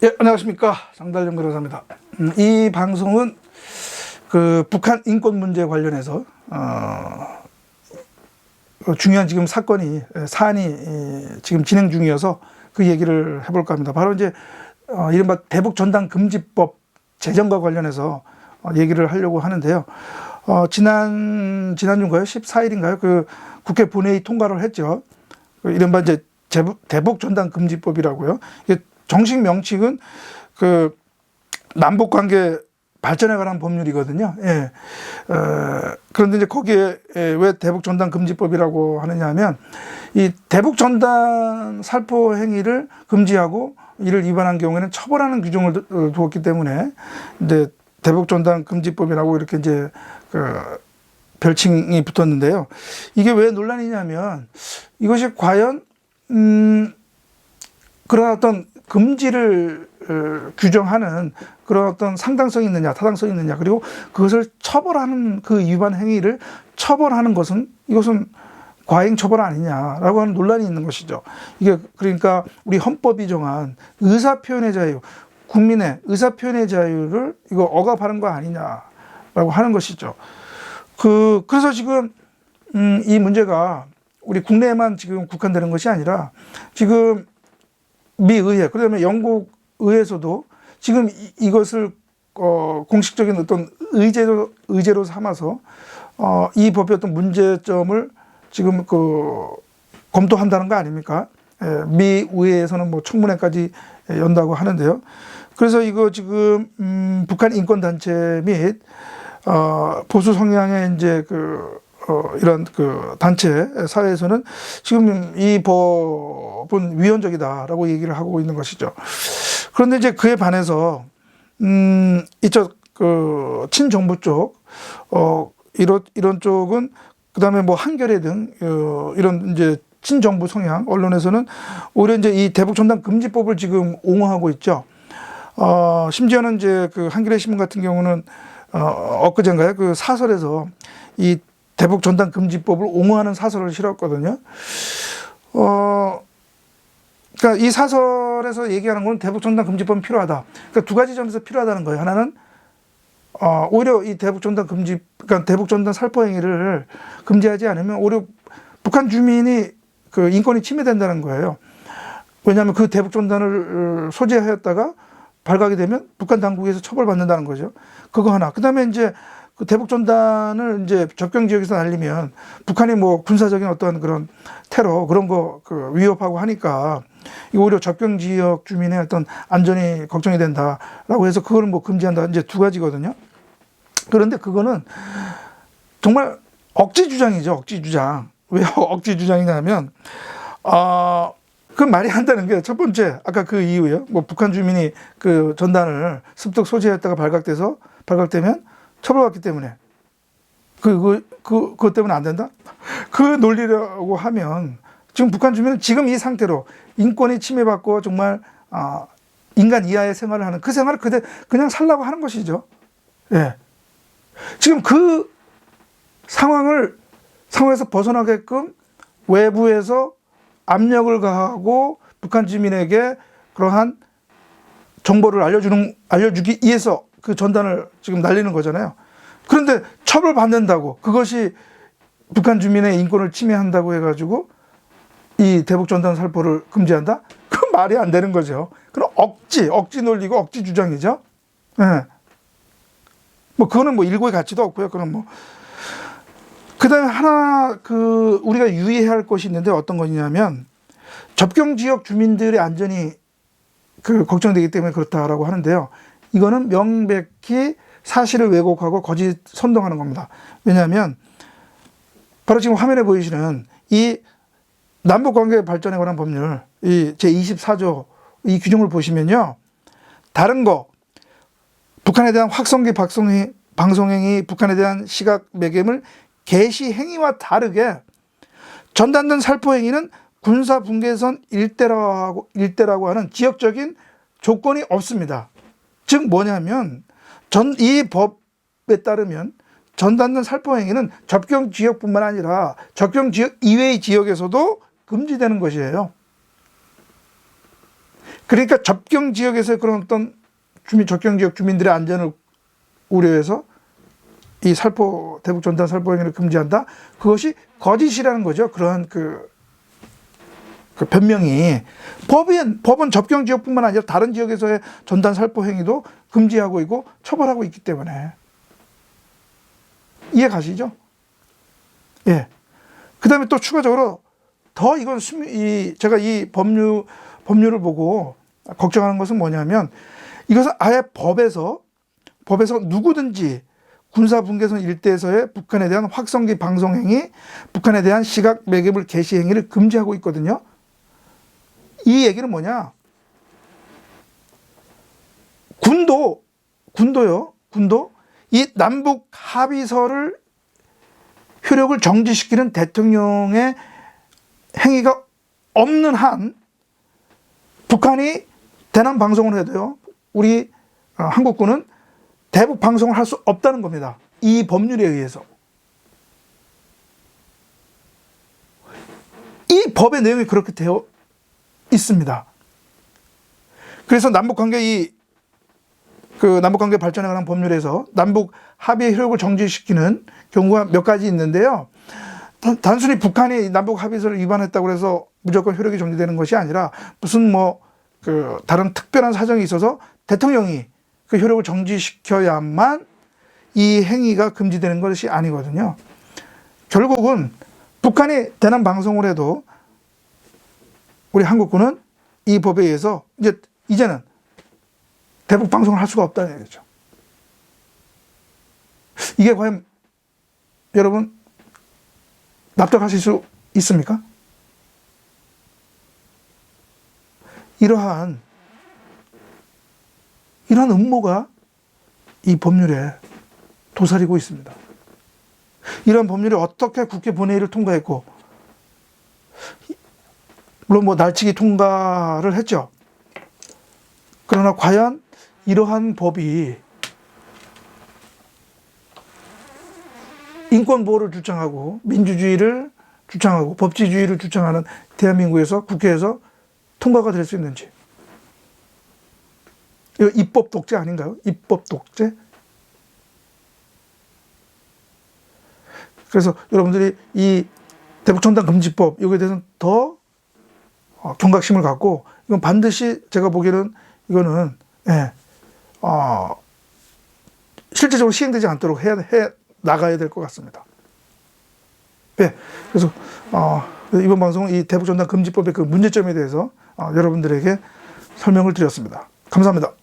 예, 안녕하십니까. 장달령 변호사입니다. 이 방송은 그 북한 인권 문제 관련해서 중요한 지금 사안이 지금 진행 중이어서 그 얘기를 해볼까 합니다. 바로 이제 이른바 대북 전단 금지법 제정과 관련해서 얘기를 하려고 하는데요. 지난주인가요? 14일인가요? 그 국회 본회의 통과를 했죠. 이른바 이제 대북 전단 금지법이라고요. 이게 정식 명칭은 그 남북 관계 발전에 관한 법률이거든요. 예. 그런데 이제 거기에 왜 대북 전단 금지법이라고 하느냐 하면 이 대북 전단 살포 행위를 금지하고 이를 위반한 경우에는 처벌하는 규정을 두었기 때문에 이제 대북 전단 금지법이라고 이렇게 이제 그 별칭이 붙었는데요. 이게 왜 논란이냐면 이것이 과연 그런 어떤 금지를 규정하는 그런 어떤 상당성이 있느냐, 타당성이 있느냐, 그리고 그것을 처벌하는 그 위반 행위를 처벌하는 것은 이것은 과잉 처벌 아니냐라고 하는 논란이 있는 것이죠. 이게 그러니까 우리 헌법이 정한 의사표현의 자유, 국민의 의사표현의 자유를 이거 억압하는 거 아니냐라고 하는 것이죠. 그래서 지금 이 문제가 우리 국내에만 지금 국한되는 것이 아니라 지금 미 의회, 그다음에 영국 의회에서도 지금 이것을 공식적인 어떤 의제로 삼아서 이 법의 어떤 문제점을 지금 검토한다는 거 아닙니까? 예, 미 의회에서는 뭐 청문회까지 연다고 하는데요. 그래서 이거 지금 북한 인권 단체 및 보수 성향의 이제 이런 단체 사회에서는 지금 이 법은 위헌적이다라고 얘기를 하고 있는 것이죠. 그런데 이제 그에 반해서 이쪽 친정부 쪽 이런 쪽은 그다음에 뭐 한겨레 등 이런 이제 친정부 성향 언론에서는 오히려 이제 이 대북 전단 금지법을 지금 옹호하고 있죠. 심지어는 이제 그 한겨레 신문 같은 경우는 엊그젠가요? 그 사설에서 이 대북 전단 금지법을 옹호하는 사설을 실었거든요. 그러니까 이 사설에서 얘기하는 건 대북 전단 금지법은 필요하다. 그러니까 두 가지 점에서 필요하다는 거예요. 하나는 오히려 이 대북 전단 그러니까 대북 전단 살포 행위를 금지하지 않으면 오히려 북한 주민이 그 인권이 침해된다는 거예요. 왜냐하면 그 대북 전단을 소지하였다가 발각이 되면 북한 당국에서 처벌받는다는 거죠. 그거 하나. 그다음에 이제 그 대북 전단을 이제 접경 지역에서 날리면 북한이 뭐 군사적인 어떤 그런 테러 그런 거 위협하고 하니까 오히려 접경 지역 주민의 어떤 안전이 걱정이 된다라고 해서 그걸 뭐 금지한다. 이제 두 가지거든요. 그런데 그거는 정말 억지 주장이죠. 억지 주장. 왜 억지 주장이냐면 그 말이 한다는 게 첫 번째 아까 그 이유예요. 뭐 북한 주민이 그 전단을 습득 소지했다가 발각되면 처벌받기 때문에 그것 때문에 안 된다? 그 논리라고 하면 지금 북한 주민은 지금 이 상태로 인권이 침해받고 정말 인간 이하의 생활을 하는 그 생활을 그냥 살라고 하는 것이죠. 예. 지금 그 상황에서 벗어나게끔 외부에서 압력을 가하고 북한 주민에게 그러한 정보를 알려주기 위해서 그 전단을 지금 날리는 거잖아요. 그런데 처벌받는다고 그것이 북한 주민의 인권을 침해한다고 해가지고 이 대북 전단 살포를 금지한다? 그 말이 안 되는 거죠. 그럼 억지 논리고 억지 주장이죠. 예. 뭐 그거는 뭐 일고의 가치도 없고요. 그럼 뭐 그다음에 하나 우리가 유의해야 할 것이 있는데 어떤 거냐면 접경 지역 주민들의 안전이 걱정되기 때문에 그렇다라고 하는데요. 이거는 명백히 사실을 왜곡하고 거짓 선동하는 겁니다. 왜냐하면 바로 지금 화면에 보이시는 이 남북관계 발전에 관한 법률 이 제24조 이 규정을 보시면요. 다른 거 북한에 대한 확성기 방송행위 북한에 대한 시각 매개물 개시 행위와 다르게 전단단 살포 행위는 군사 분계선 일대라고 하는 지역적인 조건이 없습니다. 즉 뭐냐면 이 법에 따르면 전단단 살포 행위는 접경 지역뿐만 아니라 접경 지역 이외의 지역에서도 금지되는 것이에요. 그러니까 접경 지역에서의 그런 어떤 접경 지역 주민들의 안전을 우려해서 이 대북 전단 살포 행위를 금지한다. 그것이 거짓이라는 거죠. 그러한 그 변명이 법은 접경 지역뿐만 아니라 다른 지역에서의 전단 살포 행위도 금지하고 있고 처벌하고 있기 때문에 이해 가시죠? 예. 그다음에 또 추가적으로 더 이건 제가 이 법률을 보고 걱정하는 것은 뭐냐면 이것은 아예 법에서 누구든지 군사분계선 일대에서의 북한에 대한 확성기 방송행위, 북한에 대한 시각 매개물 게시 행위를 금지하고 있거든요. 이 얘기는 뭐냐? 군도요. 이 남북 합의서를 효력을 정지시키는 대통령의 행위가 없는 한 북한이 대남 방송을 해도요. 우리 한국군은 대북 방송을 할 수 없다는 겁니다. 이 법률에 의해서. 이 법의 내용이 그렇게 되어 있습니다. 그래서 남북관계 남북관계 발전에 관한 법률에서 남북 합의의 효력을 정지시키는 경우가 몇 가지 있는데요. 단순히 북한이 남북 합의서를 위반했다고 해서 무조건 효력이 정지되는 것이 아니라 무슨 다른 특별한 사정이 있어서 대통령이 그 효력을 정지시켜야만 이 행위가 금지되는 것이 아니거든요. 결국은 북한이 대남 방송을 해도 우리 한국군은 이 법에 의해서 이제는 대북 방송을 할 수가 없다는 얘기죠. 이게 과연 여러분 납득하실 수 있습니까? 이러한 음모가 이 법률에 도사리고 있습니다. 이러한 법률이 어떻게 국회 본회의를 통과했고, 물론 날치기 통과를 했죠. 그러나 과연 이러한 법이 인권 보호를 주장하고 민주주의를 주장하고 법치주의를 주장하는 대한민국에서 국회에서 통과가 될 수 있는지. 이거 입법 독재 아닌가요? 입법 독재? 그래서 여러분들이 이 대북전단 금지법 여기에 대해서는 더 경각심을 갖고 이건 반드시 제가 보기에는 이거는 실제적으로 시행되지 않도록 해 나가야 될 것 같습니다. 네, 그래서 이번 방송은 이 대북전단 금지법의 그 문제점에 대해서 여러분들에게 설명을 드렸습니다. 감사합니다.